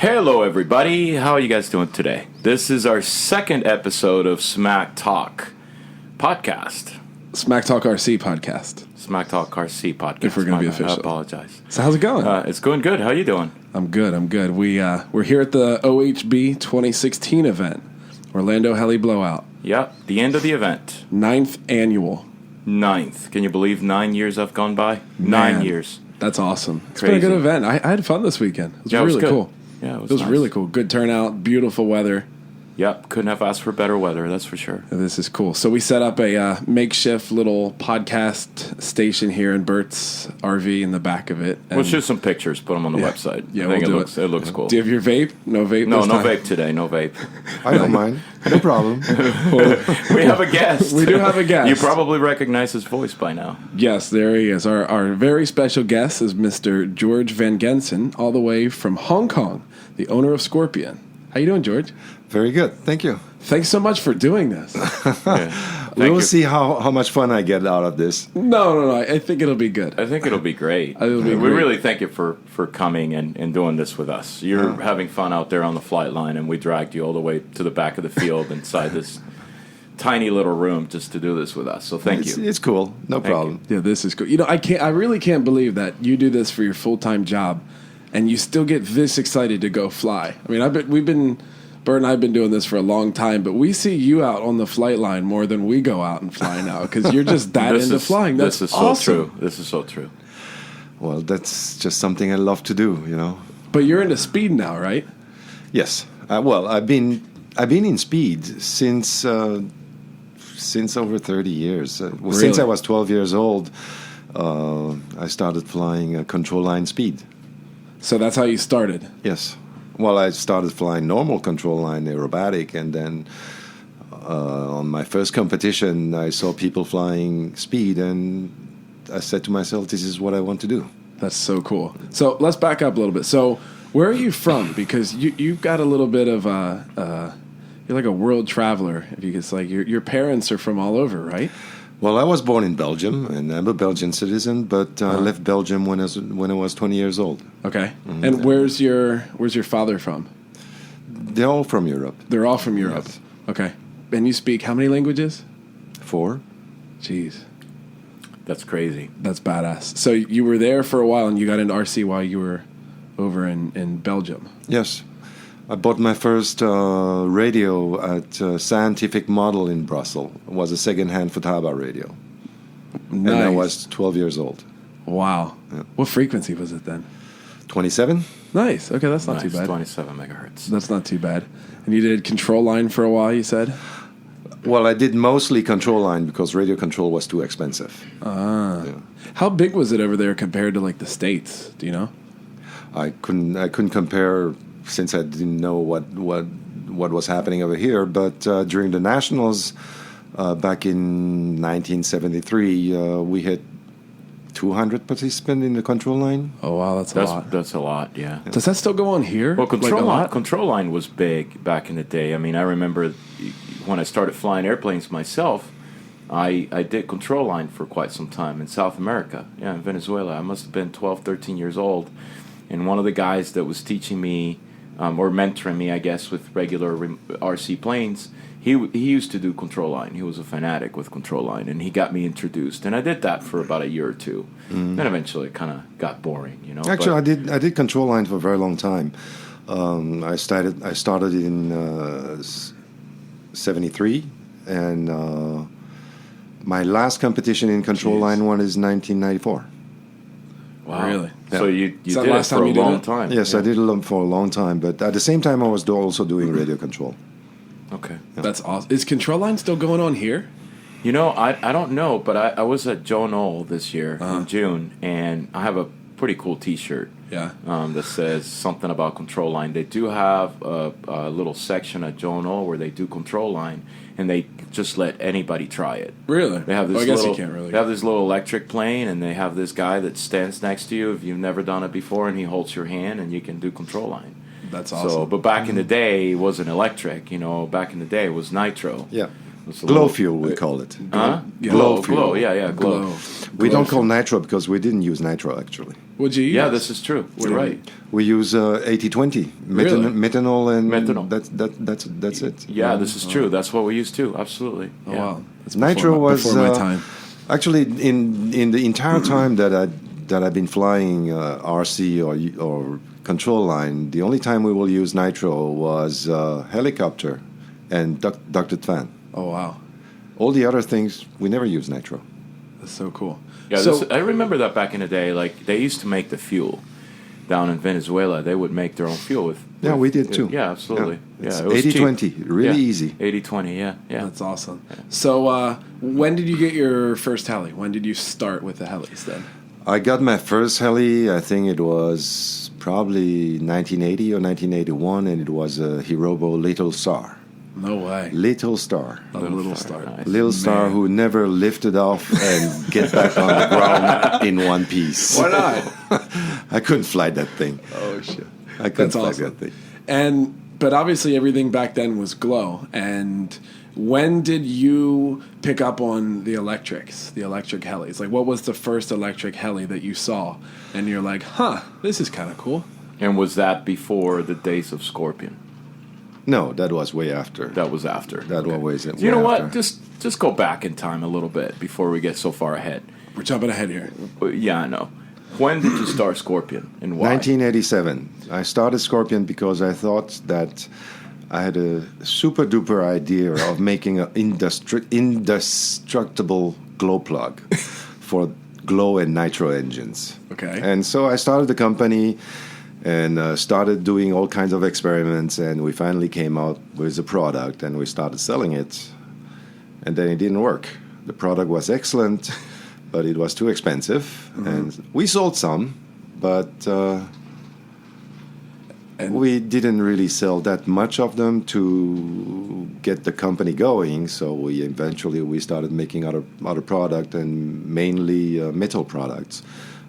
Hello, everybody. How are you guys doing today? This is our second episode of SmackTalk podcast. SmackTalk RC podcast. SmackTalk RC podcast. If we're going to be official. I apologize. So how's it going? It's going good. How are you doing? I'm good. We're here at the OHB 2016 event. Orlando Heli Blowout. Yep. The end of the event. 9th annual. 9th. Can you believe 9 years have gone by? Man, 9 years. That's awesome. It's Crazy. been a good event. I had fun this weekend. It was really cool. Yeah, it was nice. really cool. Good turnout, beautiful weather. Yep, couldn't have asked for better weather, that's for sure. This is cool. So we set up a makeshift little podcast station here in Bert's RV in the back of it. We'll shoot some pictures, put them on the website. Yeah, I think we'll it looks cool. Do you have your vape? No vape No, this no time? vape today, no vape. I don't mind. No problem. We have a guest. We do have a guest. You probably recognize his voice by now. Yes, there he is. Our very special guest is Mr. Georges Van Gansen, all the way from Hong Kong, the owner of Scorpion. How you doing, George? Very good. Thank you. Thanks so much for doing this. We will see how much fun I get out of this. No. I think it'll be good. I think it'll be great. It'll be we great. really thank you for coming and doing this with us. You're having fun out there on the flight line, and we dragged you all the way to the back of the field inside this tiny little room just to do this with us. So thank you. It's cool. No problem. Yeah, this is cool. You know, I really can't believe that you do this for your full-time job, and you still get this excited to go fly. I mean, Bert and I have been doing this for a long time, but we see you out on the flight line more than we go out and fly now because you're just that into flying. That's this is awesome. so true. This is so true. Well, that's just something I love to do, you know. But you're into speed now, right? Yes. Well, I've been in speed since over 30 years. Really? Since I was 12 years old, I started flying control line speed. So that's how you started. Yes. Well, I started flying normal control line aerobatic, and then on my first competition, I saw people flying speed, and I said to myself, this is what I want to do. That's so cool. So let's back up a little bit. So where are you from? Because you've got a little bit of you're like a world traveler. If you could, like your parents are from all over, right? Well, I was born in Belgium, and I'm a Belgian citizen, but I left Belgium when I was 20 years old. Okay. Mm-hmm. And where's your father from? They're all from Europe. They're all from Europe. Yes. Okay. And you speak how many languages? 4. Jeez. That's crazy. That's badass. So you were there for a while, and you got into RC while you were over in Belgium. Yes. I bought my first radio at Scientific Model in Brussels. It was a second-hand Futaba radio. Nice. And I was 12 years old. Wow. Yeah. What frequency was it then? 27? Nice. Okay, that's not too bad. 27 megahertz. That's not too bad. And you did control line for a while, you said? Well, I did mostly control line because radio control was too expensive. Ah. Yeah. How big was it over there compared to like the States? Do you know? I couldn't compare since I didn't know what was happening over here. But during the Nationals back in 1973, we had 200 participants in the control line. Oh wow, that's a lot. That's a lot, yeah. Does that still go on here? Well, control like line was big back in the day. I mean, I remember when I started flying airplanes myself, I did control line for quite some time in South America. Yeah, in Venezuela. I must have been 12, 13 years old. And one of the guys that was teaching me, or mentoring me, I guess, with regular RC planes, he used to do control line. He was a fanatic with control line, and he got me introduced. And I did that for about a year or two. Then eventually it kind of got boring, you know. Actually, I did control line for a very long time. I started in 73, and my last competition in control line one is 1994. Wow. Really? So you did it last for time a you did long it? time. Yes, I did it for a long time, but at the same time I was also doing radio control. Okay. That's awesome. Is control line still going on here? You know, I don't know, but I was at Joe Knoll this year in June, and I have a pretty cool T-shirt Yeah. that says something about control line. They do have a little section at Joe Knoll where they do control line, and they just let anybody try it. Really? They have this I guess little, you can't really. They have this little electric plane, and they have this guy that stands next to you if you've never done it before, and he holds your hand, and you can do control line. That's awesome. So, but back in the day, it wasn't electric. You know, back in the day, it was nitro. Yeah. It's a Glow little- fuel, we call it. Huh? Yeah. Glow fuel. Glow, yeah, glow. We Glow don't call fuel. nitro because we didn't use nitro, actually. Would you use? Yeah, this is true. You're right. We use 80-20. Really? Methanol and Methanol. That's it. Yeah, this is true. That's what we used too. Absolutely. Oh, Yeah. wow. That's Nitro was before my time. Actually, in the entire time that I've been flying RC or control line, the only time we will use nitro was helicopter and ducted fan. Oh, wow. All the other things we never use nitro. That's so cool. Yeah, So, I remember that back in the day. Like they used to make the fuel down in Venezuela. They would make their own fuel with. Yeah, we did too. Yeah, absolutely. It's Yeah, it was 80-20, cheap. really Yeah, easy. 80-20, yeah. that's awesome. So, when did you get your first heli? When did you start with the helis then? I got my first heli, I think it was probably 1980 or 1981, and it was a Hirobo Little Star. No way. Little Star. A little star. Nice. Little Star Man. who never lifted off and get back on the ground in one piece. Why not? I couldn't fly that thing. Oh, shit. I couldn't That's fly awesome. that thing. But obviously everything back then was glow. And when did you pick up on the electric helis? Like, what was the first electric heli that you saw? And you're like, this is kind of cool. And was that before the days of Scorpion? No, that was way after. That was after. That was way You know what? after. Just go back in time a little bit before we get so far ahead. We're jumping ahead here. Yeah, I know. When did you start Scorpion and why? 1987. I started Scorpion because I thought that I had a super duper idea of making an indestructible glow plug for glow and nitro engines. Okay. And so I started the company and started doing all kinds of experiments, and we finally came out with a product and we started selling it, and then it didn't work. The product was excellent, but it was too expensive, and we sold some, but And- we didn't really sell that much of them to get the company going. So we eventually started making other product, and mainly metal products,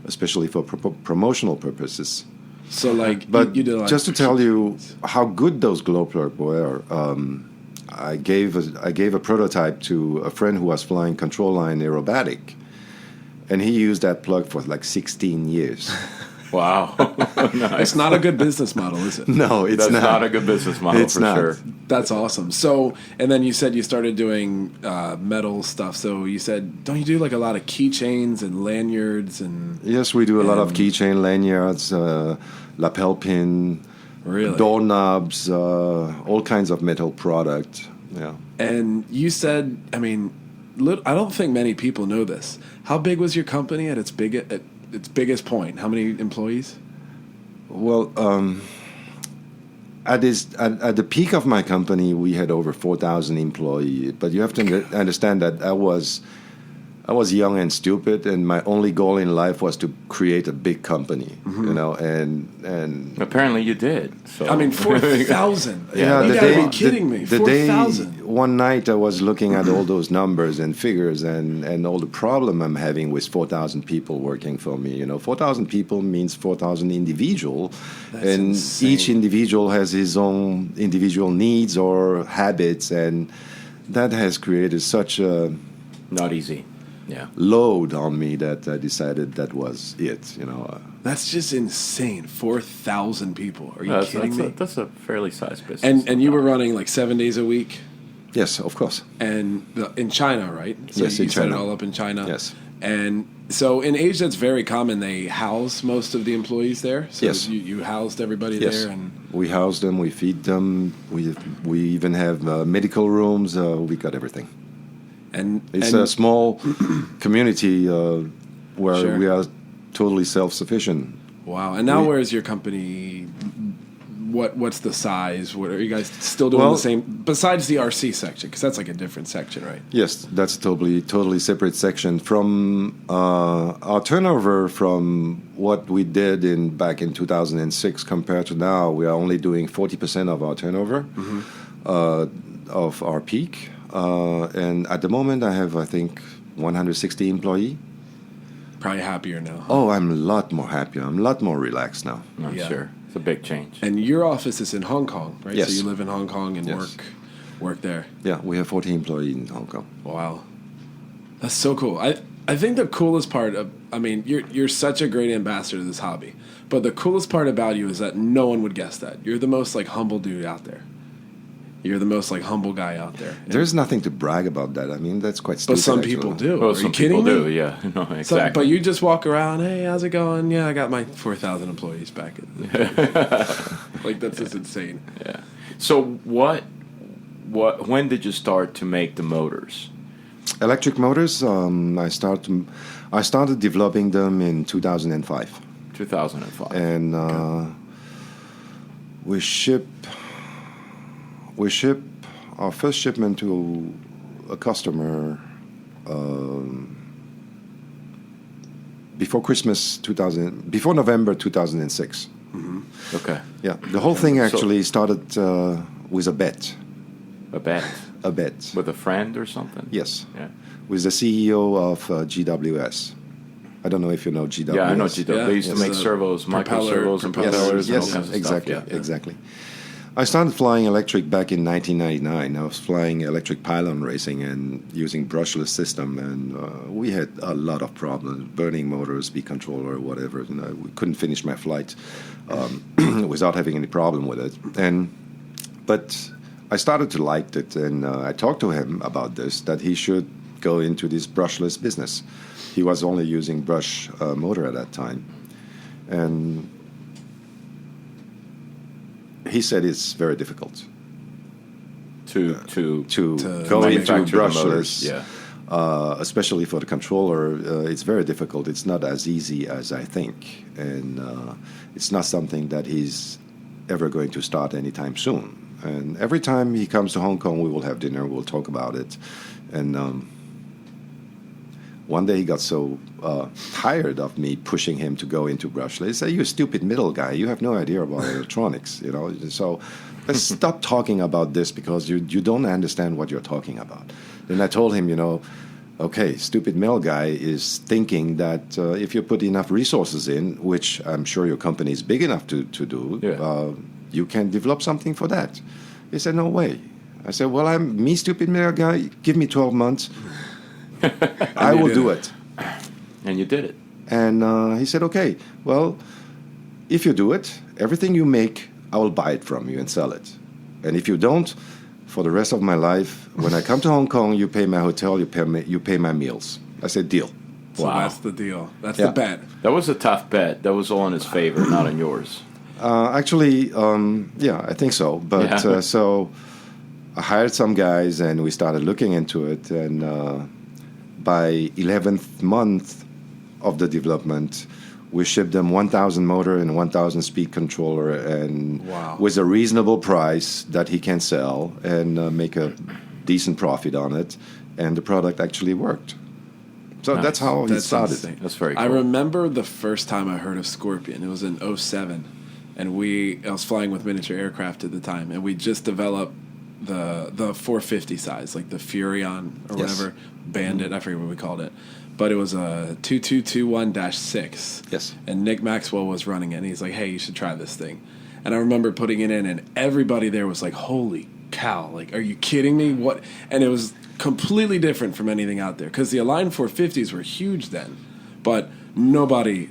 especially for promotional purposes. So, like, But you did like just to tell you how good those glow plugs were, I gave a prototype to a friend who was flying control line aerobatic, and he used that plug for like 16 years. Wow. Nice. It's not a good business model, is it? No, it's That's not. not a good business model It's for not. sure. That's awesome. So, and then you said you started doing metal stuff. So you said, don't you do like a lot of keychains and lanyards and Yes, we do a lot of keychain lanyards, lapel pin, really? doorknobs, all kinds of metal product. Yeah. And you said, I mean, I don't think many people know this. How big was your company at its biggest point? How many employees? Well, at the peak of my company, we had over 4,000 employees. But you have to understand that I was young and stupid, and my only goal in life was to create a big company. You know, and Apparently you did. So. I mean, 4,000. Yeah, You the gotta be kidding me. The day 4,000. one night I was looking at all those numbers and figures and all the problem I'm having with 4,000 people working for me. You know, 4,000 people means 4,000 individual, That's and insane. each individual has his own individual needs or habits, and that has created such a Not easy. Yeah. load on me that I decided that was it. You know. That's just insane. 4,000 people. Are you kidding me? That's a fairly sized business. And you were running like 7 days a week, Yes, of course. and in China, right? So Yes, you in set it China. all up in China. Yes. And so in Asia, it's very common. They house most of the employees there. So Yes. you housed everybody Yes, there, and we house them, we feed them, we even have medical rooms. We got everything. It's and a small community where Sure. we are totally self-sufficient. wow. And now we- where is your company? What's the size? What are you guys still doing Well- the same besides the RC section? Because that's like a different section, right? Yes, that's a totally separate section from our turnover. From what we did back in 2006 compared to now, we are only doing 40% of our turnover of our peak. And at the moment, I have, I think, 160 employees. Probably happier now. Oh, I'm a lot more happier. I'm a lot more relaxed now. I'm Yeah. sure. It's a big change. And your office is in Hong Kong, right? Yes. So you live in Hong Kong and Yes. work work there. Yeah, we have 40 employees in Hong Kong. Wow. That's so cool. I think the coolest part of, I mean, you're such a great ambassador to this hobby, but the coolest part about you is that no one would guess that. You're the most, like, humble dude out there. You're the most, like, humble guy out there. There's nothing to brag about that. I mean, that's quite But stupid. some people do. Well, Are you some kidding people me? do, yeah. No, exactly. But you just walk around, hey, how's it going? Yeah, I got my 4,000 employees back. Like, that's just insane. Yeah. So when did you start to make the motors? Electric motors, I started developing them in 2005. 2005. And we ship our first shipment to a customer before November 2006. Mm-hmm. Okay. Yeah, the whole thing actually started with a bet. A bet? A bet. With a friend or something? Yes. Yeah. With the CEO of GWS. I don't know if you know GWS. Yeah, I know GWS. Yeah. They used to make servos, micro servos, and propellers and all kinds of exactly, stuff. Yeah. Exactly. I started flying electric back in 1999. I was flying electric pylon racing and using brushless system, and we had a lot of problems, burning motors, speed controller, whatever. You know, we couldn't finish my flight without having any problem with it. But I started to like it, and I talked to him about this, that he should go into this brushless business. He was only using brush motor at that time, and he said it's very difficult To go into manufacture the brushless, motors, yeah. Especially for the controller. It's very difficult. It's not as easy as I think, and it's not something that he's ever going to start anytime soon. And every time he comes to Hong Kong, we will have dinner. We'll talk about it, and one day he got so tired of me pushing him to go into brushless. He said, "You stupid middle guy, you have no idea about electronics, you know. So let's stop talking about this because you don't understand what you're talking about." Then I told him, okay, stupid middle guy is thinking that if you put enough resources in, which I'm sure your company is big enough to do, you can develop something for that. He said, "No way." I said, "Well, I'm me, stupid middle guy. Give me 12 months. I will do it." And you did it. And he said, "Okay, well, if you do it, everything you make, I will buy it from you and sell it. And if you don't, for the rest of my life, when I come to Hong Kong, you pay my hotel, you pay my meals." I said, "Deal." So Wow. that's the deal. That's the bet. That was a tough bet. That was all in his favor, not in yours. Actually, I think so. But so I hired some guys, and we started looking into it. And by 11th month of the development, we shipped them 1,000 motor and 1,000 speed controller, and with a reasonable price that he can sell and make a decent profit on it. And the product actually worked. So that's how he started. Insane. That's very cool. I remember the first time I heard of Scorpion. It was in 2007. And I was flying with miniature aircraft at the time, and we just developed the 450 size, like the Furion or whatever, Bandit, I forget what we called it. But it was a 2221-6. Yes. And Nick Maxwell was running it, and he's like, "Hey, you should try this thing." And I remember putting it in, and everybody there was like, "Holy cow, like, are you kidding me? What?" And it was completely different from anything out there, because the Align 450s were huge then. But nobody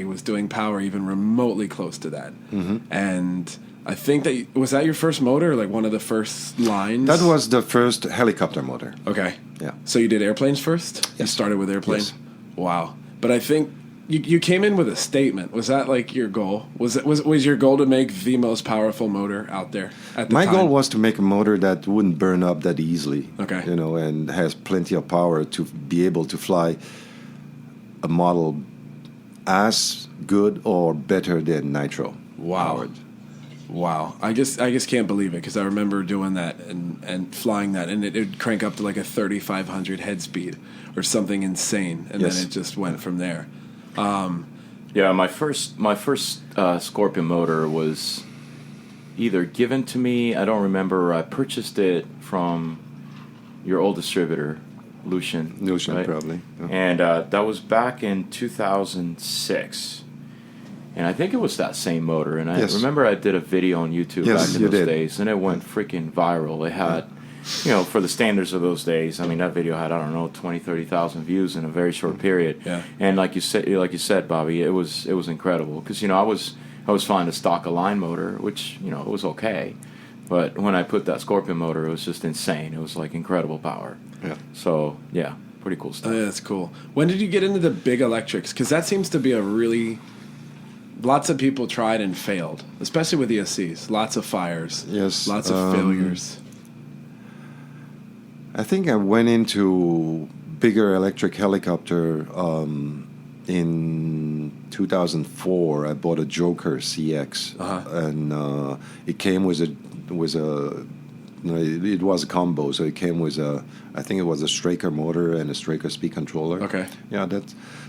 was doing power even remotely close to that. Mm-hmm. And I think was that your first motor, like one of the first lines? That was the first helicopter motor. Okay. Yeah. So you did airplanes first? Yes. You started with airplanes? Yes. Wow. But I think you came in with a statement. Was that like your goal? Was your goal to make the most powerful motor out there at the time? My goal was to make a motor that wouldn't burn up that easily. Okay. And has plenty of power to be able to fly a model as good or better than nitro. Powered. Wow. I just can't believe it, because I remember doing that and flying that, and it would crank up to like a 3,500 head speed or something insane, and then it just went from there. My first Scorpion motor was either given to me, I don't remember, I purchased it from your old distributor, Lucian, right? Probably. Yeah. And that was back in 2006. And I think it was that same motor. And I Yes. remember I did a video on YouTube Yes, back in you those did. days, and it went freaking viral. It had, for the standards of those days, I mean, that video had, I don't know, 20, 30,000 views in a very short period. Yeah. And like you said, Bobby, it was incredible because I was flying a stock Align motor, which it was okay, but when I put that Scorpion motor, it was just insane. It was like incredible power. Yeah. So yeah, pretty cool stuff. Oh, yeah, that's cool. When did you get into the big electrics? Because that seems to be a really... Lots of people tried and failed, especially with ESCs. Lots of fires. Yes, Lots of failures. I think I went into bigger electric helicopter in 2004. I bought a Joker CX, and it came with a it was a combo. So it came with I think it was a Straker motor and a Straker speed controller. Okay. Yeah,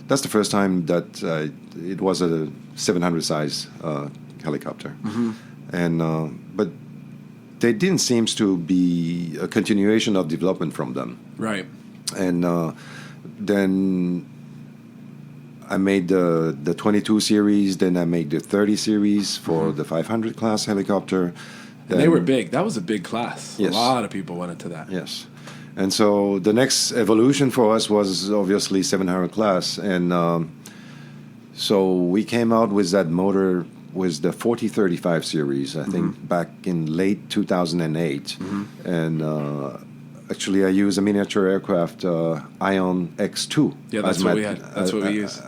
that's the first time that it was a 700 size helicopter, and but there didn't seem to be a continuation of development from them. Right. And then I made the 22 series, then I made the 30 series for the 500 class helicopter. And they were big. That was a big class. Yes. A lot of people went into that. Yes. And so the next evolution for us was obviously 700 class. And so we came out with that motor with the 4035 series, I think, back in late 2008. And actually, I used a miniature aircraft, Ion X2. Yeah, that's what we had. That's what we used.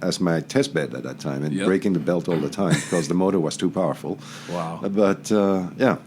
As my test bed at that time, and breaking the belt all the time because the motor was too powerful. Wow. But yeah,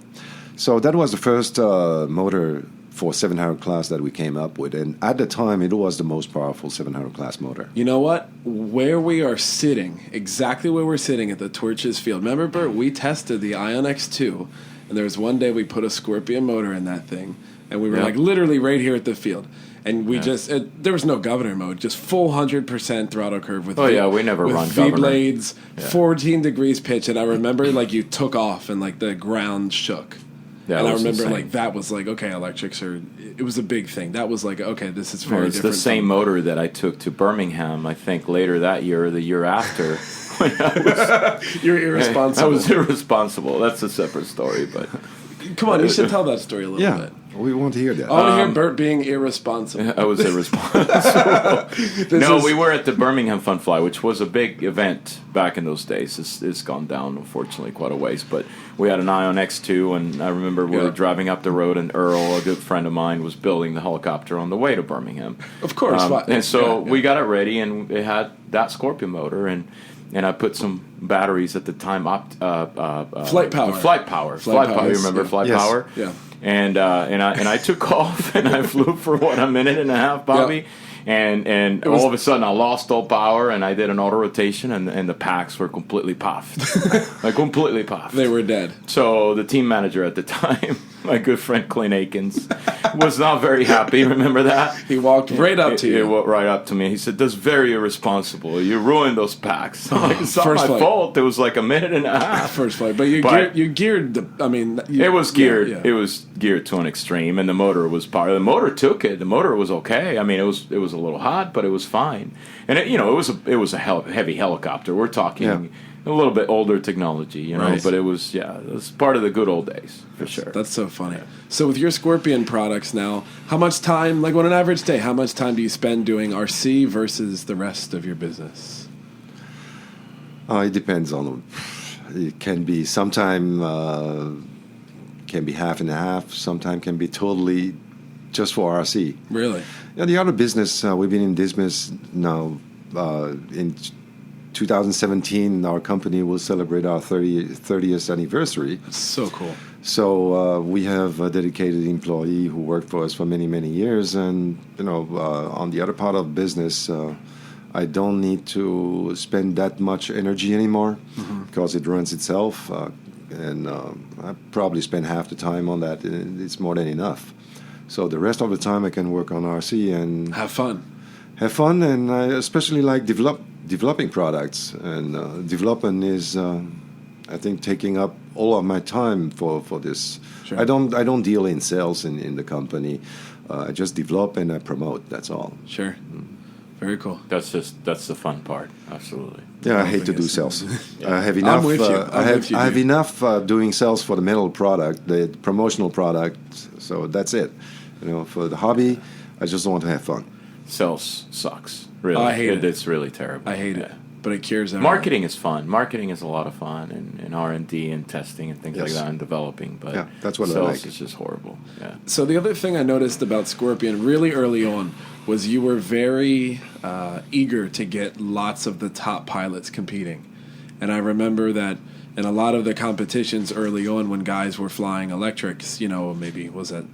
so that was the first motor for 700 class that we came up with, and at the time it was the most powerful 700 class motor. You know what? Where we are sitting, exactly where we're sitting at the Torches field. Remember, Bert, we tested the Ion X2, and there was one day we put a Scorpion motor in that thing, and we were like literally right here at the field. And we there was no governor mode, just full 100% throttle curve with we never with run V governor. blades, 14 degrees pitch. And I remember like you took off and like the ground shook. Yeah, and it I was remember insane. like that was like, okay, electrics are, it was a big thing. That was like, okay, this is very Well, it's different. the same motor that I took to Birmingham, I think, later that year or the year after. When You're irresponsible. I was irresponsible. That's a separate story, but Come on, you should tell that story a little bit. We want to hear that. I want to hear Bert being irresponsible. I was irresponsible. No, we were at the Birmingham Fun Fly, which was a big event back in those days. It's gone down, unfortunately, quite a ways. But we had an Ion X2, and I remember we were driving up the road, and Earl, a good friend of mine, was building the helicopter on the way to Birmingham. Of course. And so we got it ready, and it had that Scorpion motor, and I put some batteries at the time. Flight Power. Flight Power. You remember Flight Yes. Power? Yeah. And I took off and I flew for a minute and a half, Bobby. Yep. And all of a sudden I lost all power and I did an auto rotation and the packs were completely puffed. Like completely puffed. They were dead. So the team manager at the time, my good friend Clint Akins, was not very happy. Remember that? He walked right up to you. He walked right up to me. He said, "That's very irresponsible. You ruined those packs." I'm like, it's not First my flight. fault. It was like a minute and a half. First flight, but you geared the. I mean, It was geared. Yeah. It was geared to an extreme, and the motor was power. The motor took it. The motor was okay. I mean, it was a little hot, but it was fine. And it was a heavy helicopter. We're talking a little bit older technology, Right. But it was part of the good old days for sure. That's so funny. So with your Scorpion products now, how much time, like on an average day, how much time do you spend doing RC versus the rest of your business? It depends on. It can be sometime can be half and half. Sometime can be totally just for RC. Really? Yeah, the other business we've been in this business now. In 2017, our company will celebrate our 30th anniversary. So cool. So we have a dedicated employee who worked for us for many, many years, and on the other part of business, I don't need to spend that much energy anymore because it runs itself, and I probably spend half the time on that. And it's more than enough. So the rest of the time I can work on RC and Have fun. And I especially like developing products, and development is, I think, taking up all of my time for this. Sure. I don't deal in sales in the company. I just develop and I promote. That's all. Sure. Very cool. That's the fun part. Absolutely. Yeah, I hate to do sales. I have enough. I'm with you. I have enough doing sales for the metal product, the promotional product. So that's it. For the hobby, I just want to have fun. Sales sucks. Really, I hate it. It's really terrible. I hate it, but it cures everything. Marketing is fun. Marketing is a lot of fun, and R&D and testing and things like that, and developing. But yeah, that's what sales I like. is just horrible. Yeah. So the other thing I noticed about Scorpion really early on was you were very eager to get lots of the top pilots competing. And I remember that in a lot of the competitions early on when guys were flying electrics, maybe was it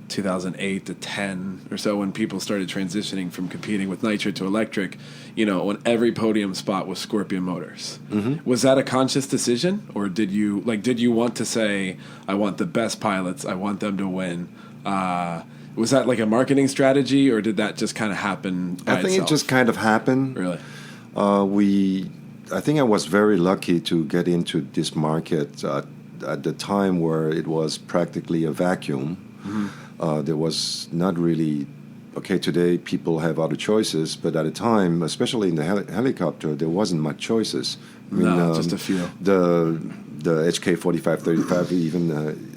2008 to 10 or so when people started transitioning from competing with nitro to electric, on every podium spot was Scorpion motors. Mm-hmm. Was that a conscious decision, or did you want to say, I want the best pilots, I want them to win? Was that like a marketing strategy, or did that just kind of happen by I think itself? it just kind of happened. Really? I think I was very lucky to get into this market at the time where it was practically a vacuum. Mm-hmm. There was not really... Okay, today people have other choices, but at the time, especially in the helicopter, there wasn't much choices. Just a few. The HK 4535 even...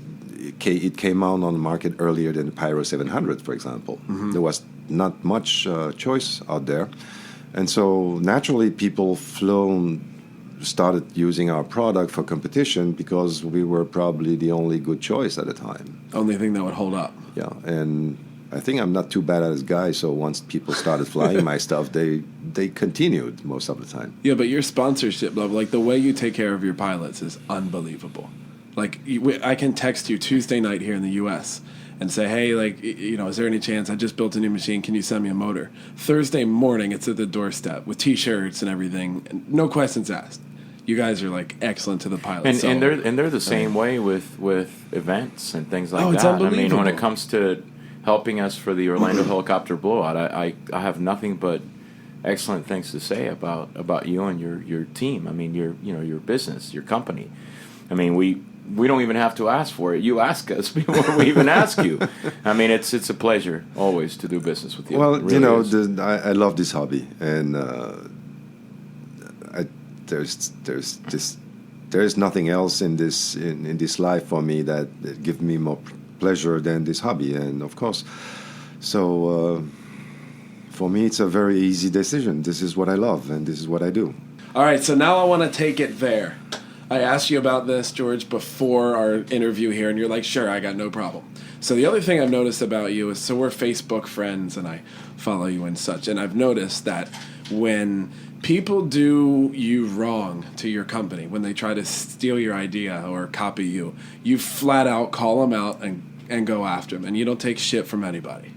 it came out on the market earlier than the Pyro 700, for example. Mm-hmm. There was not much choice out there. And so naturally people started using our product for competition because we were probably the only good choice at the time. Only thing that would hold up. Yeah, and I think I'm not too bad at this guy, so once people started flying my stuff, they continued most of the time. Yeah, but your sponsorship, like the way you take care of your pilots is unbelievable. Like, I can text you Tuesday night here in the U.S. and say, hey, is there any chance I just built a new machine? Can you send me a motor? Thursday morning, it's at the doorstep with T-shirts and everything. And no questions asked. You guys are, excellent to the pilots. And they're the same way with events and things like that. It's unbelievable. I mean, when it comes to helping us for the Orlando helicopter blowout, I have nothing but excellent things to say about you and your team. I mean, your business, your company. I mean, we don't even have to ask for it. You ask us before we even ask you. I mean, it's a pleasure always to do business with you. Well, really I love this hobby, and there's nothing else in this life for me that gives me more pleasure than this hobby, and of course, so for me, it's a very easy decision. This is what I love, and this is what I do. All right, so now I want to take it there. I asked you about this, George, before our interview here, and you're like, sure, I got no problem. So the other thing I've noticed about you is, so we're Facebook friends, and I follow you and such, and I've noticed that when people do you wrong to your company, when they try to steal your idea or copy you, you flat out call them out and go after them, and you don't take shit from anybody.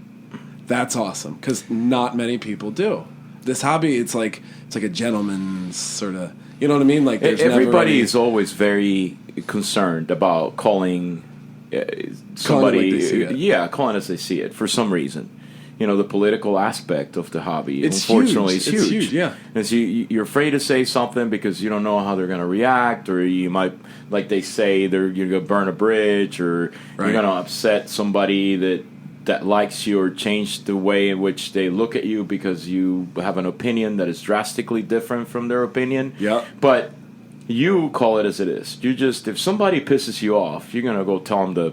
That's awesome, because not many people do. This hobby, it's like a gentleman's sort of... You know what I mean? Like, everybody is always very concerned about calling somebody. Calling as they see it for some reason. The political aspect of the hobby, unfortunately, is huge. It's huge, yeah. And so you're afraid to say something because you don't know how they're going to react, or you might, like they say, you're going to burn a bridge, or you're going to upset somebody that likes you, or change the way in which they look at you because you have an opinion that is drastically different from their opinion. Yeah. But you call it as it is. If somebody pisses you off, you're going to go tell them to...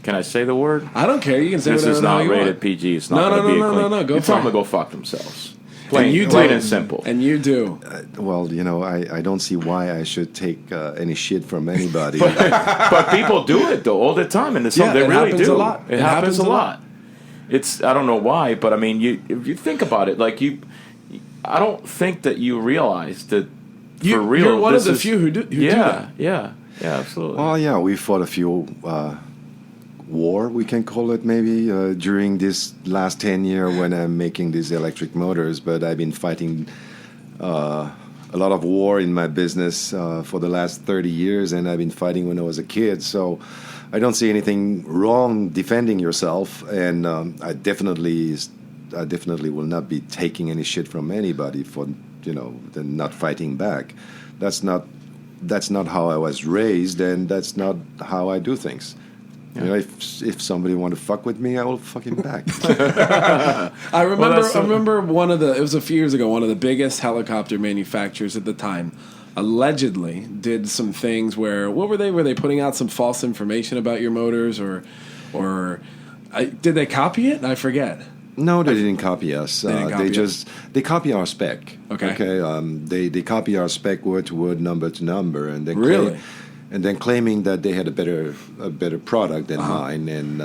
Can I say the word? I don't care. You can say this whatever is not you rated want. PG. It's not going to be a clean... No. Go you for tell it. them to go fuck themselves. Plain and simple. And you do. Well, I don't see why I should take any shit from anybody. But people do it, though, all the time. And they really do. A lot. It happens a lot. I don't know why, but I mean, if you think about it, I don't think that you realize that for real. You're one of the few who do that. Yeah, absolutely. Well, yeah, we fought a few war, we can call it maybe, during this last 10 years when I'm making these electric motors, but I've been fighting a lot of war in my business for the last 30 years, and I've been fighting when I was a kid, so I don't see anything wrong defending yourself, and I definitely will not be taking any shit from anybody for not fighting back. That's not how I was raised, and that's not how I do things. You know, if somebody want to fuck with me, I will fuck him back. I remember one of the, it was a few years ago, one of the biggest helicopter manufacturers at the time allegedly did some things where, what were they? Were they putting out some false information about your motors or did they copy it? I forget. No, they didn't copy us. They copy our spec. Okay. They copy our spec word to word, number to number, and then claiming that they had a better product than mine, and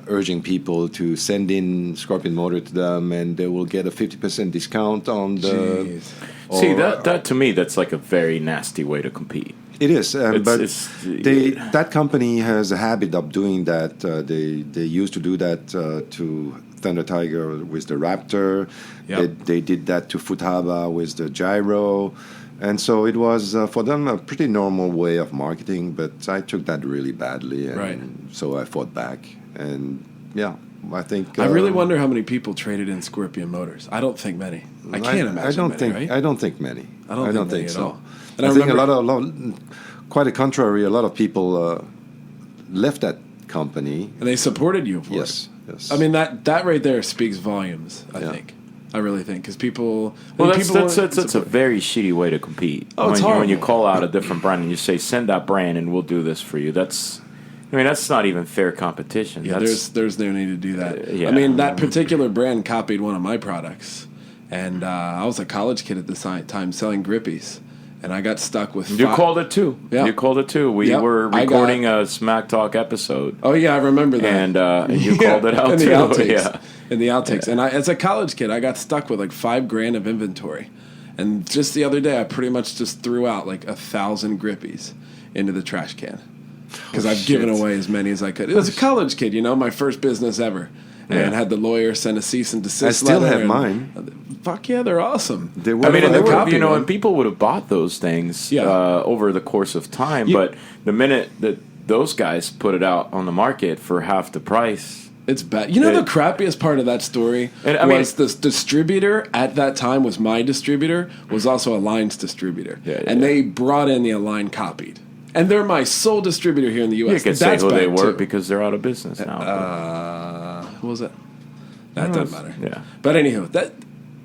urging people to send in Scorpion motor to them, and they will get a 50% discount on the. Jeez. See, that to me, that's like a very nasty way to compete. It is, that company has a habit of doing that. They used to do that to Thunder Tiger with the Raptor. Yep. They did that to Futaba with the Gyro. And so it was, for them, a pretty normal way of marketing, but I took that really badly. And so I fought back. And, yeah, I think... I really wonder how many people traded in Scorpion motors. I don't think many. I can't imagine right? I don't think many. I don't think so. And I think a lot, quite the contrary, a lot of people left that company. And they supported you for it. Yes. I mean, that right there speaks volumes, I think. I really think, because people... Well, that's a very shitty way to compete. Oh, it's horrible. When you call out a different brand and you say, send that brand and we'll do this for you. That's not even fair competition. Yeah, there's no need to do that. I mean, that particular brand copied one of my products. And I was a college kid at the time selling grippies. And I got stuck with... You called it too. Yeah. You called it too. We were recording a SmackTalk episode. Oh, yeah, I remember that. And you called it out in too. The outtakes. Yeah. In the outtakes. And as a college kid, I got stuck with like $5,000 of inventory. And just the other day, I pretty much just threw out like 1,000 grippies into the trash can. Because I've given away as many as I could. It was a college kid, my first business ever. And had the lawyer send a cease and desist letter. I still have mine. Fuck yeah, they're awesome. They were, and people would have bought those things over the course of time. But the minute that those guys put it out on the market for half the price, it's bad. The crappiest part of that story was this distributor at that time was my distributor, was also Align's distributor, and they brought in the Align copied. And they're my sole distributor here in the U.S. You can say who they were because they're out of business now. What was it? That doesn't matter. Yeah. But anywho,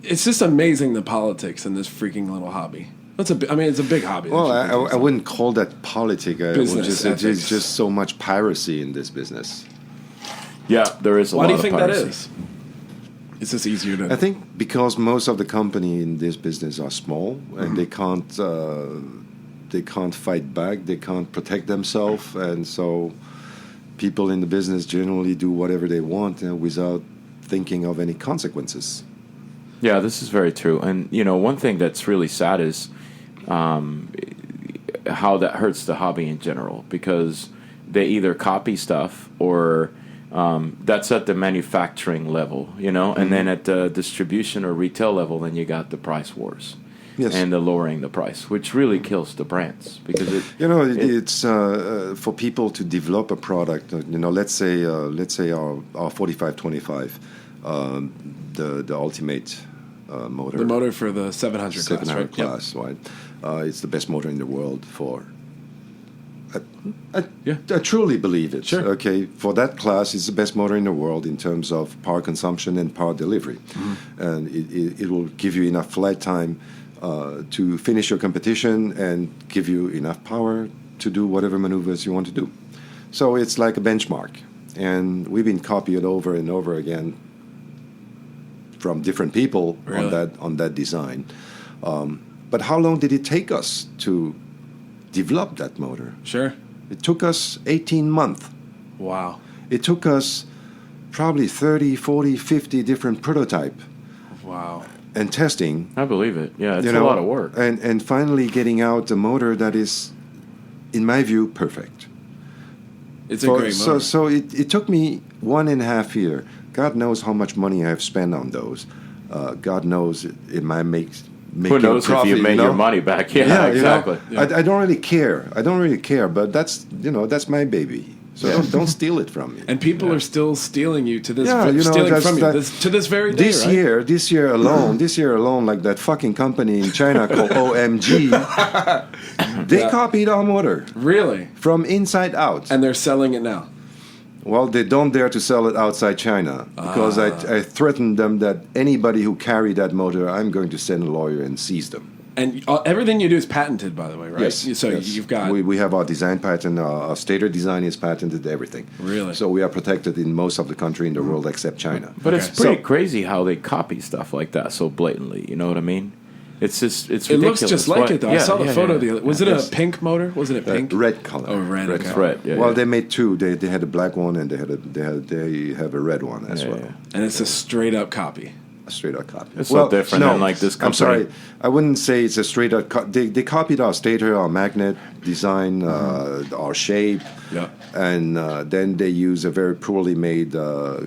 it's just amazing the politics in this freaking little hobby. It's a big hobby. Well, I wouldn't call that politic. Business. There's just so much piracy in this business. Yeah, there is a lot of piracy. Why do you think that is? It's just easier to... I think because most of the company in this business are small and they can't fight back, they can't protect themselves, and so people in the business generally do whatever they want without thinking of any consequences. Yeah, this is very true. And, one thing that's really sad is how that hurts the hobby in general, because they either copy stuff or that's at the manufacturing level, and then at the distribution or retail level, then you got the price wars. Yes. And the lowering the price, which really kills the brands, because it's for people to develop a product. Let's say our 4525, the ultimate motor. The motor for the 700 class, right? It's the best motor in the world for. I truly believe it. Sure. Okay, for that class, it's the best motor in the world in terms of power consumption and power delivery, and it will give you enough flight time to finish your competition and give you enough power to do whatever maneuvers you want to do. So it's like a benchmark, and we've been copied over and over again from different people on that design. But how long did it take us to develop that motor? Sure. It took us 18 months. Wow. It took us probably 30, 40, 50 different prototypes. Wow. And testing. I believe it. Yeah, it's a lot of work. And finally getting out a motor that is, in my view, perfect. It's a great motor. So it took me 1.5 years. God knows how much money I've spent on those. God knows it might make who knows profit, if you make your money back. Yeah, exactly. I don't really care. But that's my baby. So don't steal it from me. And people are still stealing you to this. Stealing from you to this very day. This year alone, like that fucking company in China called OMG, they copied our motor. Really? From inside out. And they're selling it now. Well, they don't dare to sell it outside China because I threatened them that anybody who carried that motor, I'm going to send a lawyer and seize them. And everything you do is patented, by the way, right? Yes. So yes. you've got... We have our design patent, our stator design is patented, everything. Really? So we are protected in most of the country in the world except China. But it's pretty crazy how they copy stuff like that so blatantly. You know what I mean? It's just it's ridiculous. It looks just like it, though. I saw the photo. Was it Yes. a pink motor? Wasn't it pink? Red color. Oh, red. Red. Okay. It's red. Yeah, Well, yeah. they made two. They had a black one and they have a red one as well. Yeah. And it's a straight-up copy. A straight out copy. It's so different than like this company. I'm sorry, I wouldn't say it's a straight out. They copied our stator, our magnet design, our shape, Yeah. and then they use a very poorly made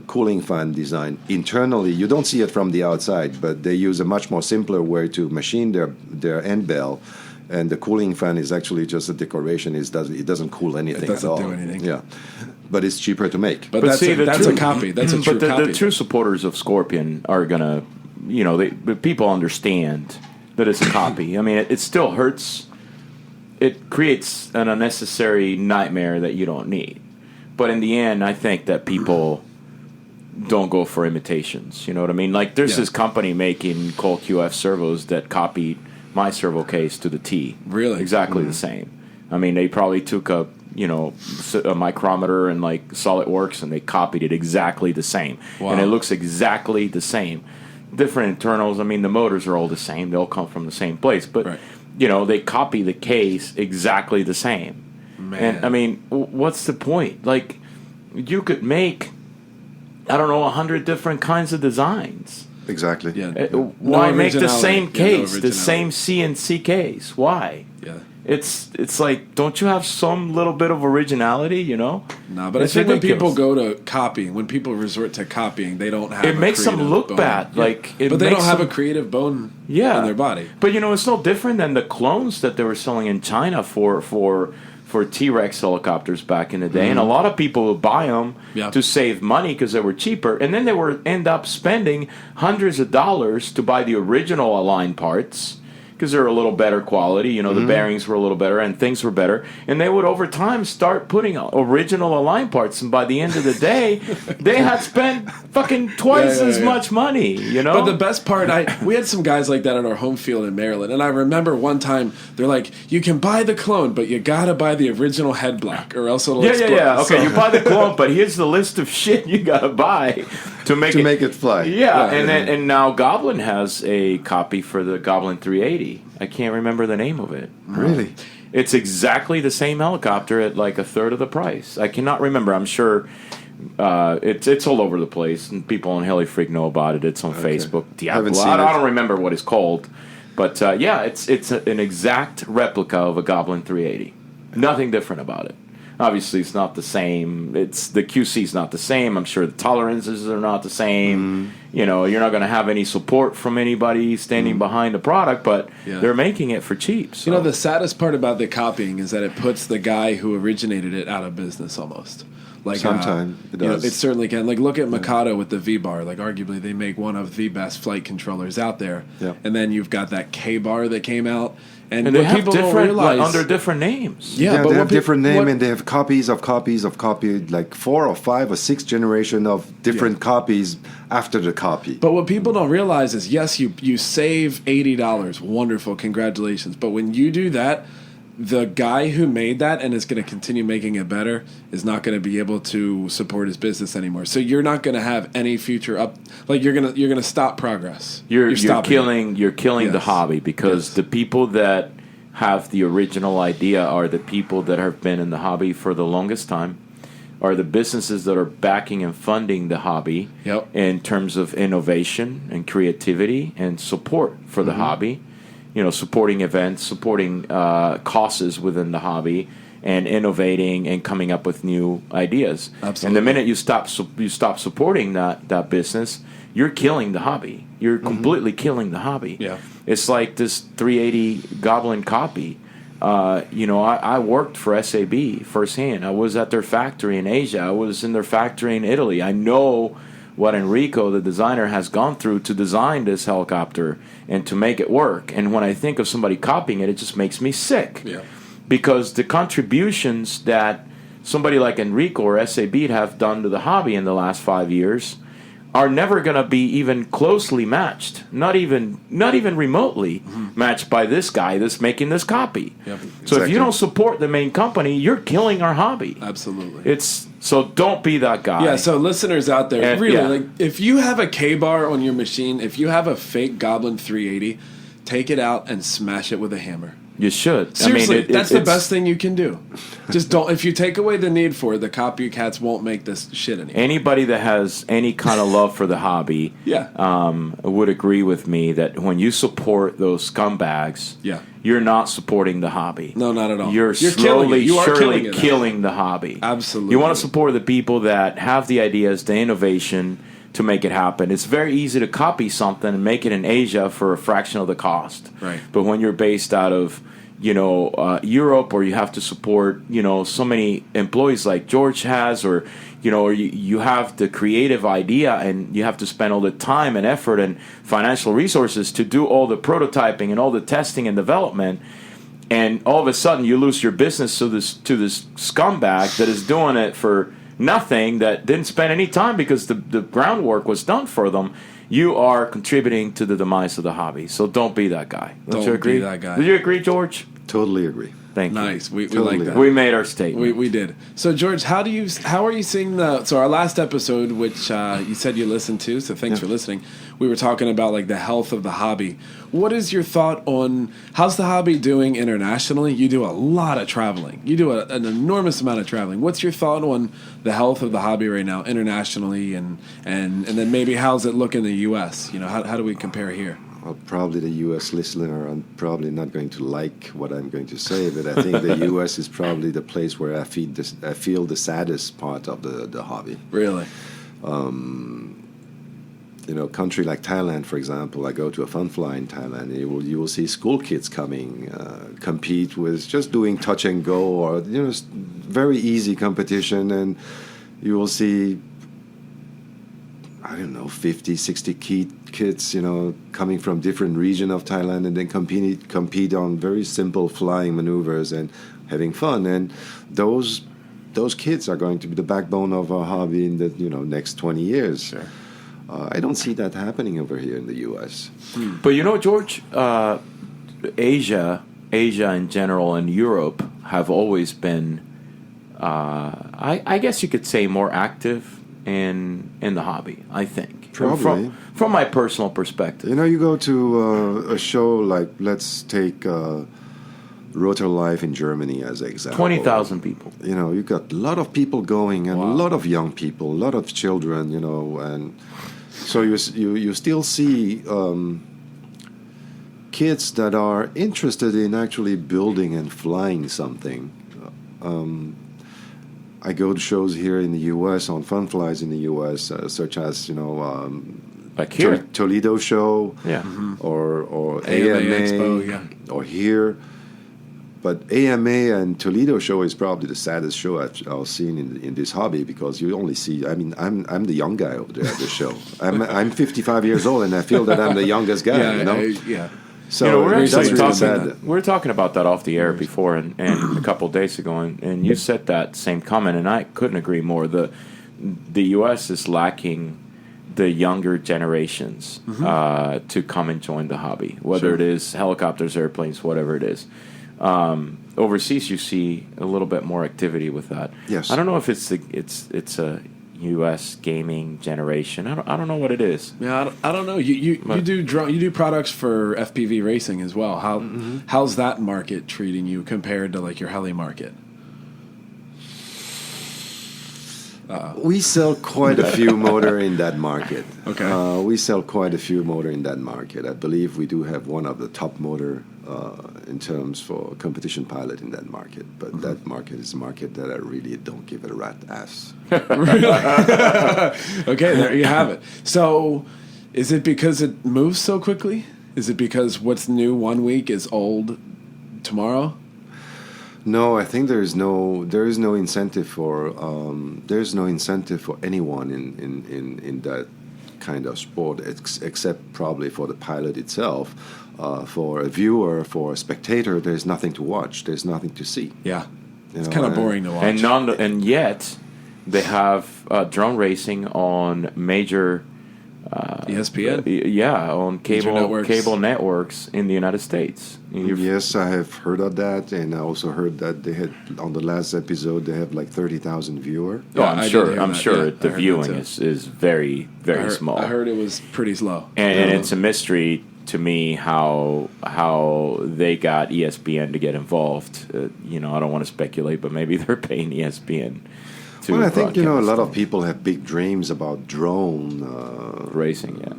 cooling fan design internally. You don't see it from the outside, but they use a much more simpler way to machine their end bell. And the cooling fan is actually just a decoration. It doesn't cool anything It doesn't at all. do anything. Yeah, but it's cheaper to make. But see, that's a copy. That's a true but copy. the true supporters of Scorpion are gonna, but people understand that it's a copy. I mean, it still hurts. It creates an unnecessary nightmare that you don't need. But in the end, I think that people don't go for imitations. You know what I mean? Like, there's this company making Cole QF servos that copied my servo case to the T. Really? Exactly the same. I mean, they probably took a micrometer and like SolidWorks and they copied it exactly the same. Wow. And it looks exactly the same. Different internals. I mean, the motors are all the same. They all come from the same place. But, Right. They copy the case exactly the same. Man. And, I mean, what's the point? Like, you could make, 100 different kinds of designs. Exactly. Yeah. Why make the originality. same Yeah, no case, the originality. same CNC case? Why? Yeah. It's like, don't you have some little bit of originality, No, but It's I think when people ridiculous. go to copying, when people resort to copying, they don't have It makes them creative look bone. bad. Yeah. Like, it but they don't makes have them- a creative bone Yeah. in their body. But it's no different than the clones that they were selling in China for T-Rex helicopters back in the day, and a lot of people would buy them Yeah. to save money because they were cheaper, and then they would end up spending hundreds of dollars to buy the original Align parts because they're a little better quality. The bearings were a little better and things were better, and they would over time start putting original Align parts, and by the end of the day, they had spent fucking twice as much money. But the best part, we had some guys like that at our home field in Maryland, and I remember one time they're like, "You can buy the clone, but you gotta buy the original head block, or else it'll explode." Yeah. Okay, So- you buy the clone, but here's the list of shit you gotta buy to make it fly. Yeah, and now Goblin has a copy for the Goblin 380. I can't remember the name of it. Really? It's exactly the same helicopter at like a third of the price. I cannot remember. I'm sure it's all over the place, and people on HeliFreak know about it. It's on Facebook. Haven't seen I it. don't remember what it's called, but it's an exact replica of a Goblin 380. Nothing different about it. Obviously, it's not the same. The QC's not the same. I'm sure the tolerances are not the same. You're not going to have any support from anybody standing behind the product, but Yeah. they're making it for cheap. So. The saddest part about the copying is that it puts the guy who originated it out of business almost. Like Sometimes it does. It certainly can. Like, look at Mikado with the V-Bar. Like, arguably, they make one of the best flight controllers out there. Yeah. And then you've got that K-Bar that came out. And And they what have people don't different, realize... under different names. Yeah, but they what have peop- different name what- and they have copies of copies of copies, like 4 or 5 or 6 generation of different copies after the copy. But what people don't realize is, yes, you save $80. Wonderful, congratulations. But when you do that, the guy who made that and is going to continue making it better is not going to be able to support his business anymore. So you're not going to have any future up. Like, you're gonna stop progress. You're stopping it. killing the Yes. hobby because Yes. the people that have the original idea are the people that have been in the hobby for the longest time, are the businesses that are backing and funding the hobby Yep. in terms of innovation and creativity and support for the hobby. Supporting events, supporting causes within the hobby, and innovating and coming up with new ideas. Absolutely. And the minute you stop supporting that business, you're killing the hobby. You're completely killing the hobby. Yeah. It's like this 380 Goblin copy. I worked for SAB firsthand. I was at their factory in Asia. I was in their factory in Italy. I know what Enrico, the designer, has gone through to design this helicopter and to make it work. And when I think of somebody copying it, it just makes me sick. Yeah. Because the contributions that somebody like Enrico or SAB have done to the hobby in the last 5 years are never going to be even closely matched, not even remotely matched by this guy that's making this copy. Yep. So if you don't support the main company, you're killing our hobby. Absolutely. So don't be that guy. Yeah, so listeners out there, And- really, yeah. like if you have a K-bar on your machine, if you have a fake Goblin 380, take it out and smash it with a hammer. You should. Seriously, that's the it's- best thing you can do. Just don't. If you take away the need for it, the copycats won't make this shit anymore. Anybody that has any kind of love for the hobby would agree with me that when you support those scumbags, you're not supporting the hobby. No, not at all. You're killing it. slowly, You are surely killing killing the hobby. Absolutely. You want to support the people that have the ideas, the innovation to make it happen. It's very easy to copy something and make it in Asia for a fraction of the cost. Right. But when you're based out of Europe, or you have to support, so many employees like George has, or, or you have the creative idea and you have to spend all the time and effort and financial resources to do all the prototyping and all the testing and development, and all of a sudden you lose your business to this scumbag that is doing it for nothing, that didn't spend any time because the groundwork was done for them. You are contributing to the demise of the hobby. So don't be that guy. Don't you agree? Be that guy. Did you agree, George? Totally agree. Thank you. Nice. We Totally. like that. We made our statement. We did. So George, how are you seeing our last episode, which you said you listened to, so thanks for listening. We were talking about like the health of the hobby. What is your thought on how's the hobby doing internationally? You do a lot of traveling. You do an enormous amount of traveling. What's your thought on the health of the hobby right now internationally, and then maybe how's it look in the US? How do we compare here? Well, probably the U.S. listener are probably not going to like what I'm going to say, but I think the U.S. is probably the place where I feel the saddest part of the hobby. Really? Country like Thailand, for example, I go to a fun fly in Thailand, you will see school kids coming, compete with just doing touch and go, or, very easy competition, and you will see, I don't know, 50, 60 kids, coming from different regions of Thailand, and then compete on very simple flying maneuvers and having fun. And those kids are going to be the backbone of our hobby in the next 20 years. Sure. I don't see that happening over here in the U.S. But George, Asia in general and Europe have always been, I guess you could say, more active in the hobby, I think. Probably. From my personal perspective. You go to a show like, let's take Rotor Life in Germany as an example. 20,000 people. You got a lot of people going, and Wow. a lot of young people, a lot of children, and so you still see kids that are interested in actually building and flying something. I go to shows here in the U.S. on fun flies in the U.S., such as Like here. Toledo show, Yeah. or AMA AMA, Expo, or here. But AMA and Toledo show is probably the saddest show I've seen in this hobby, because you only see. I mean, I'm the young guy over there at the show. I'm 55 years old, and I feel that I'm the youngest guy. Yeah. So we're that's actually really talking. sad. We were talking about that off the air before, and a couple of days ago, and you said that same comment, and I couldn't agree more. The U.S. is lacking the younger generations to come and join the hobby, whether it is helicopters, airplanes, whatever it is. Overseas, you see a little bit more activity with that. Yes. I don't know if it's a U.S. gaming generation. I don't know what it is. Yeah, I don't know. You do products for Fpv Racing as well. How's that market treating you compared to like your heli market? We sell quite a few motor in that market. Okay. We sell quite a few motor in that market. I believe we do have one of the top motor in terms for competition pilot in that market. But that market is a market that I really don't give a rat ass. Okay, there you have it. So, is it because it moves so quickly? Is it because what's new one week is old tomorrow? No, I think there is no incentive for anyone in that kind of sport, except probably for the pilot itself. For a viewer, for a spectator, there's nothing to watch. There's nothing to see. Yeah. It's kind of boring to watch. And yet, they have drone racing on major ESPN? On cable networks in the United States. Yes, I have heard of that, and I also heard that they had, on the last episode, they have like 30,000 viewers. Oh, I'm sure the viewing is very, very small. I heard it was pretty slow. And it's a mystery to me how they got ESPN to get involved. I don't want to speculate, but maybe they're paying ESPN. Well, I think, a lot of people have big dreams about drone racing, yeah.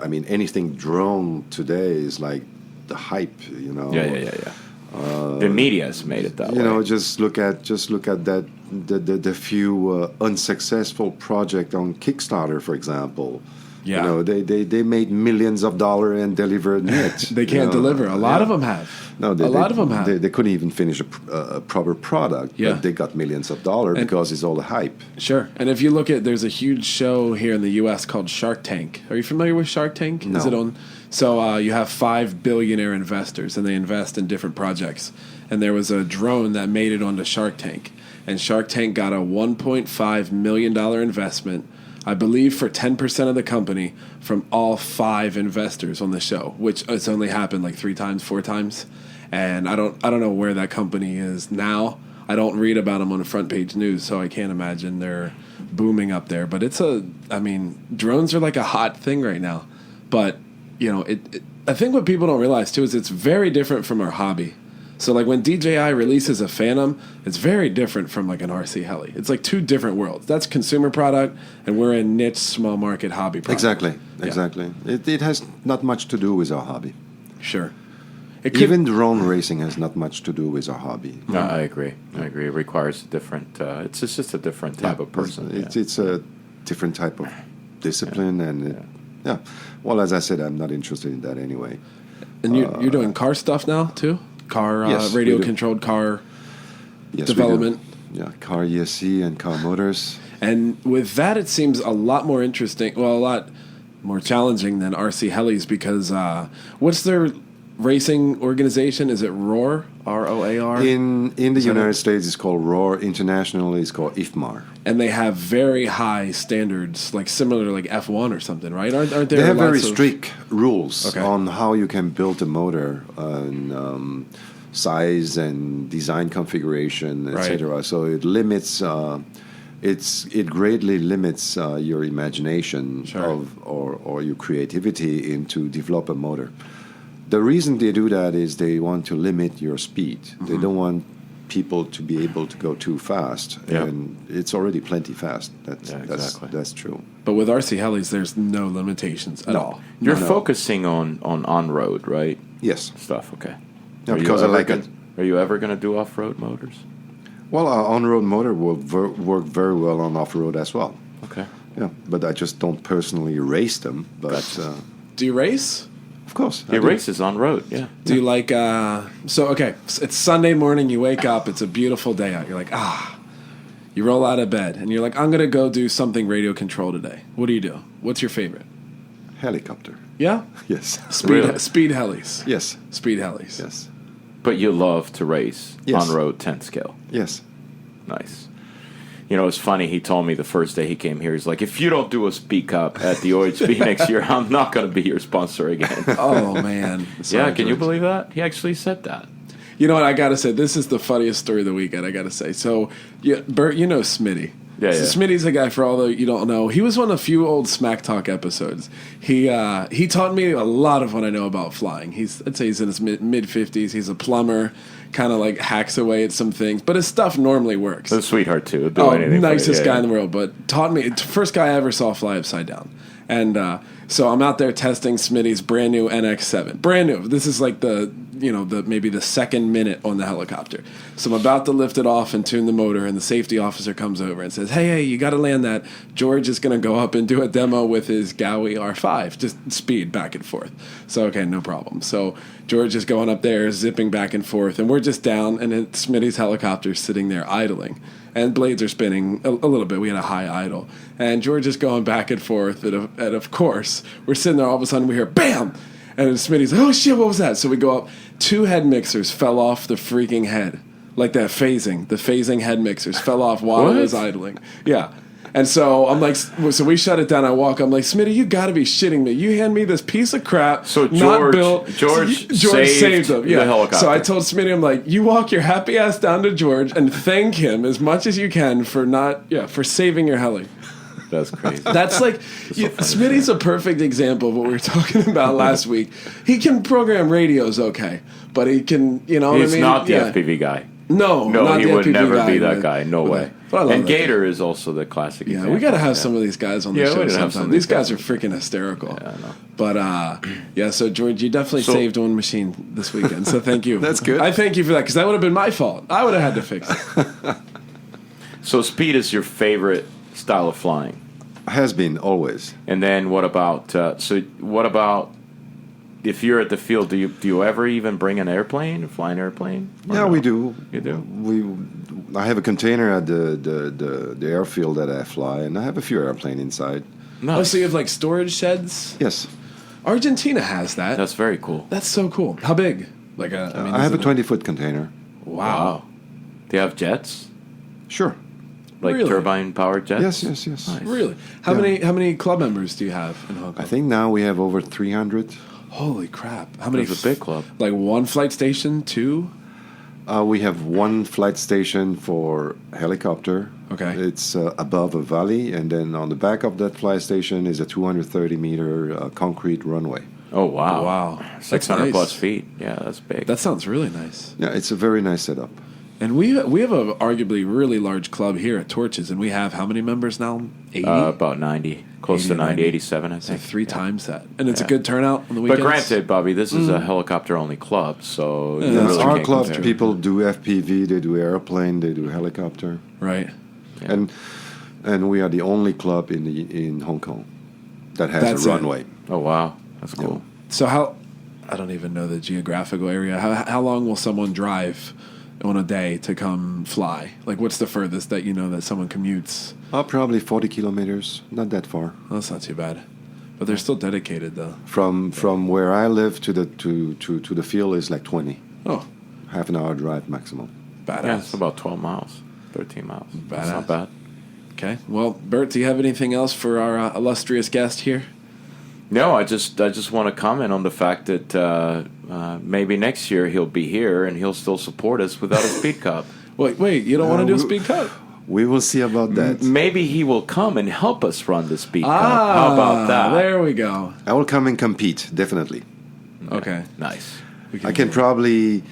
I mean, anything drone today is like the hype, Yeah. The media's made it that way. Just look at that the few unsuccessful project on Kickstarter, for example. Yeah. They made millions of dollars and delivered net. They can't deliver. A lot of them have. No, a lot of them have. They couldn't even finish a proper product. Yeah. But they got millions of dollars because it's all the hype. Sure. And if you look at, there's a huge show here in the U.S. called Shark Tank. Are you familiar with Shark Tank? No. Is it on? So you have 5 billionaire investors, and they invest in different projects. And there was a drone that made it onto Shark Tank. And Shark Tank got a $1.5 million investment, I believe, for 10% of the company from all 5 investors on the show, which it's only happened like 3 times, 4 times. And I don't know where that company is now. I don't read about them on the front page news, so I can't imagine they're booming up there. But drones are like a hot thing right now. But, I think what people don't realize too is it's very different from our hobby. So like when DJI releases a Phantom, it's very different from like an RC Heli. It's like 2 different worlds. That's consumer product, and we're a niche, small market hobby product. Exactly. It has not much to do with our hobby. Sure. Even drone racing has not much to do with our hobby. No, I agree. It requires a different. It's just a different type of person. It's a different type of discipline, Well, as I said, I'm not interested in that anyway. And you're doing car stuff now too? Radio-controlled car development. Car ESC and car motors. And with that, it seems a lot more interesting. Well, a lot more challenging than RC Helis because what's their racing organization? Is it ROAR? ROAR? In the United States, it's called ROAR. Internationally, it's called IFMAR. And they have very high standards, like similar to like F1 or something, right? Aren't there? They have very strict rules on how you can build a motor and size and design configuration, etc. So it limits. It greatly limits your imagination or your creativity into develop a motor. The reason they do that is they want to limit your speed. Mm-hmm. They don't want people to be able to go too fast, and it's already plenty fast. That's true. But with RC Helis, there's no limitations at all. You're focusing on road, right? Yes. Stuff. Okay. Yeah, because I like it. Are you ever going to do off-road motors? Well, our on-road motor will work very well on off-road as well. Okay. Yeah, but I just don't personally race them. But do you race? Of course. He races on road, yeah. Do you like, it's Sunday morning, you wake up, it's a beautiful day out. You're like, you roll out of bed, and you're like, I'm going to go do something radio control today. What do you do? What's your favorite? Helicopter. Yeah? Yes. Speed helis. Yes. Speed helis. Yes. But you love to race on road 10 scale. Yes. Nice. It's funny, he told me the first day he came here, he's like, if you don't do a Speed Cup at the OHB next year, I'm not going to be your sponsor again. Oh, man. Sorry, can you believe that? He actually said that. You know what, I got to say, this is the funniest story of the weekend, I got to say. So, Bert, you know Smitty. Yeah, so Smitty's a guy, for all that you don't know. He was on a few old SmackTalk episodes. He taught me a lot of what I know about flying. I'd say he's in his mid-50s. He's a plumber, kind of like hacks away at some things. But his stuff normally works. A sweetheart, too. Do anything nicest guy in the world. But taught me, first guy I ever saw fly upside down. And so I'm out there testing Smitty's brand new NX7. Brand new. This is like maybe the second minute on the helicopter. So I'm about to lift it off and tune the motor, and the safety officer comes over and says, hey, you got to land that. George is going to go up and do a demo with his Gaui R5, just speed back and forth. So, okay, no problem. So George is going up there, zipping back and forth, and we're just down, and Smitty's helicopter sitting there idling. And blades are spinning a little bit. We had a high idle. And George is going back and forth. And of course, we're sitting there. All of a sudden, we hear, bam! And Smitty's like, oh, shit, what was that? So we go up. 2 head mixers fell off the freaking head. like that phasing. The phasing head mixers fell off while I was idling. Yeah. And so I'm like, so we shut it down. I walk. I'm like, Smitty, you got to be shitting me. You hand me this piece of crap. So not built. George saved them. the helicopter. So I told Smitty, I'm like, you walk your happy ass down to George and thank him as much as you can for for saving your heli. That's crazy. That's like, Smitty's a perfect example of what we were talking about last week. He can program radios okay, but he can, you know what I mean? He's not the FPV guy. No, he would FPV never guy, be that guy. No way. And Gator is also the classic example. We got to have some of these guys on the show sometime. These guys are freaking hysterical. Yeah, I know. But, so, George, you definitely saved one machine this weekend, so thank you. That's good. I thank you for that, because that would have been my fault. I would have had to fix it. So speed is your favorite style of flying? Has been, always. And then what about, if you're at the field, do you ever even bring an airplane, fly an airplane? Yeah, we do. You do? I have a container at the airfield that I fly, and I have a few airplanes inside. Nice. Oh, so you have like storage sheds? Yes. Argentina has that. That's very cool. That's so cool. How big? Like I have a 20-foot container. Wow. Do you have jets? Sure. Like Really? turbine-powered jets? Yes. Nice. Really? How many club members do you have in Hong Kong? I think now we have over 300. Holy crap! How many? It's a big club. Like one flight station, two. We have one flight station for helicopter. Okay. It's above a valley, and then on the back of that flight station is a 230-meter concrete runway. Oh, wow. Wow. 600 nice. plus feet. Yeah, that's big. That sounds really nice. Yeah, it's a very nice setup. And we have a arguably really large club here at Torches, and we have how many members now? 80? About 90. Close 80 to to 90, 90. 87, I So think. three times that. And it's a good turnout on the But weekends. granted, Bobby, this is a helicopter-only club, so you Yes, really our can't club, compare. people do FPV, they do airplane, they do helicopter, Right. Yeah. and we are the only club in Hong Kong that has That's a it. runway. Oh, wow. That's cool. So I don't even know the geographical area. How long will someone drive on a day to come fly? Like, what's the furthest that you know that someone commutes? Probably 40 kilometers, not that far. Well, that's not too bad. But they're still dedicated, though. From where I live to the field is like 20. Oh, Half an hour drive maximum. badass. Yeah, it's about 12 miles, 13 miles. That's Badass. not bad. Okay. Well, Bert, do you have anything else for our illustrious guest here? No, I just want to comment on the fact that maybe next year he'll be here and he'll still support us without a speed cup. Wait, you don't want to do a speed cut? We will see about that. Maybe he will come and help us run the speed cup. How about that? There we go. I will come and compete, definitely. Okay. Nice. I can probably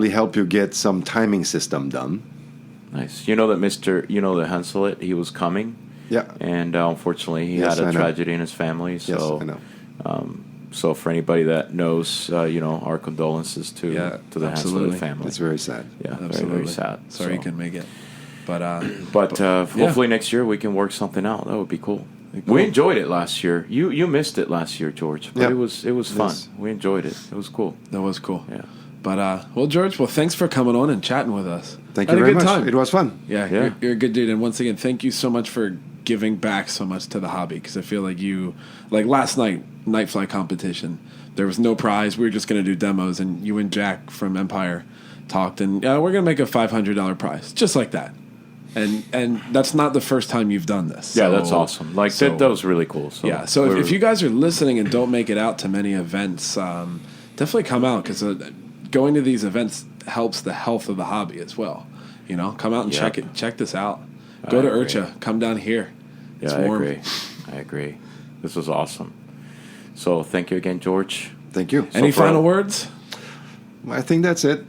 help you get some timing system done. Nice. You know that the Henselet, he was coming. Yeah. And unfortunately, he Yes, had I a know. tragedy in his family. So, Yes, I know. So for anybody that knows, our condolences to the absolutely. Henselet family. It's very sad. Yeah, Absolutely. very, very sad. Sorry you couldn't make it. But hopefully next year we can work something out. That would be cool. Cool. We enjoyed it last year. You missed it last year, George. But Yeah. it was fun. Yes. We enjoyed it. It was cool. that was cool. Yeah. But well, George, thanks for coming on and chatting with us. Thank Had you a very good much. time. It was fun. Yeah, Yeah. You're a good dude. And once again, thank you so much for giving back so much to the hobby, because I feel like last night fly competition, there was no prize. We were just going to do demos, and you and Jack from Empire talked, and we're going to make a $500 prize, just like that. And that's not the first time you've done this. Yeah, So- that's awesome. Like so- that was really cool. So Yeah, so if you guys are listening and don't make it out to many events, definitely come out, because going to these events helps the health of the hobby as well. Come out and Yep. check this out. Go to agree. Urcha, come down here. It's I warm. agree. This was awesome. So thank you again, George. Thank you. Any far- final words? I think that's it.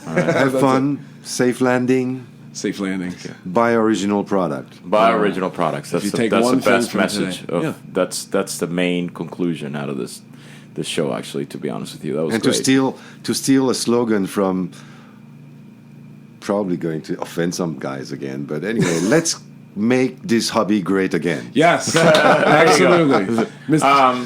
Have fun, safe landing, Safe landings. buy original product. Buy original products. That's you the, take that's one the best thing from message. today. Of, Yeah. That's the main conclusion out of this show. Actually, to be honest with you, that was And great. to steal a slogan from, probably going to offend some guys again, but anyway, let's make this hobby great again. Yes, absolutely.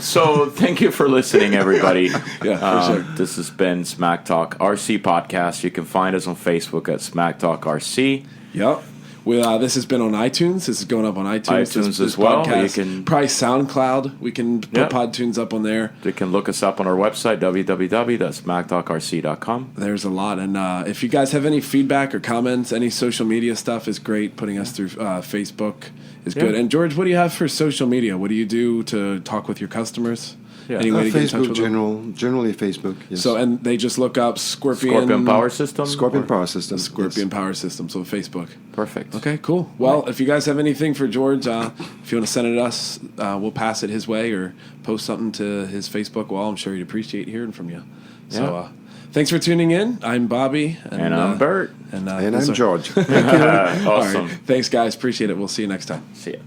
So thank you for listening, everybody. Yeah, for sure. This has been Smack Talk RC Podcast. You can find us on Facebook at Smack Talk RC. Yep. This has been on iTunes. This is going up on iTunes. iTunes this as well. podcast. You can probably SoundCloud. We can put PodTunes up on there. You can look us up on our website, www.smacktalkrc.com. There's a lot. And if you guys have any feedback or comments, any social media stuff is great. Putting us through Facebook is good. And George, what do you have for social media? What do you do to talk with your customers? Yeah. Any way to get in touch Facebook, with generally Facebook. Yes. So, and they just look up Scorpion Power System? Power System. Scorpion Power System, so Facebook. Perfect. Okay, cool. Well, if you guys have anything for George, if you want to send it to us, we'll pass it his way or post something to his Facebook wall. I'm sure he'd appreciate hearing from you. So, thanks for tuning in. I'm Bobby. And I'm Bert. And I'm George. Awesome. All right. Thanks, guys. Appreciate it. We'll see you next time. See ya.